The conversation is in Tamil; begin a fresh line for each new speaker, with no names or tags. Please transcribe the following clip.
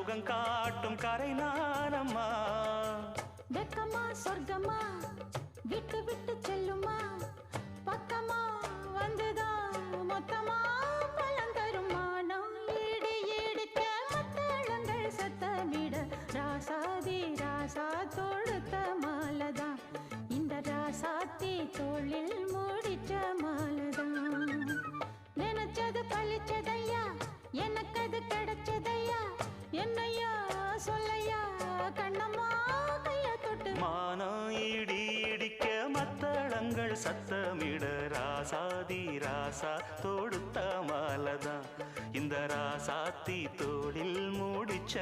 முகம் காட்டும் கரை நானம்மா.
வெக்கமா சொர்க்கமா விட்டு விட்டு செல்லுமா, பக்கமா வந்துதான் மொத்தமா பலம் தருமா. நான் ஈடு ஈடுக்க மத்தளங்கள் சத்தமிட, ராசாதி ராசா தொடுத்த மாலதான், இந்த ராசாத்தி தோளில் முடிச்ச மாலதான். நினைச்சது பழிச்சதையா, எனக்கு அது கிடைச்சதையா, என்னையா சொல்லையா கண்ணம்மா கைய தொட்டு.
மானம் இடி இடிக்க மத்தளங்கள் சத்தமிட, ராசாதி ராசா தொடுத்த மாலதான், இந்த ராசாத்தி தோளில் மூடிச்ச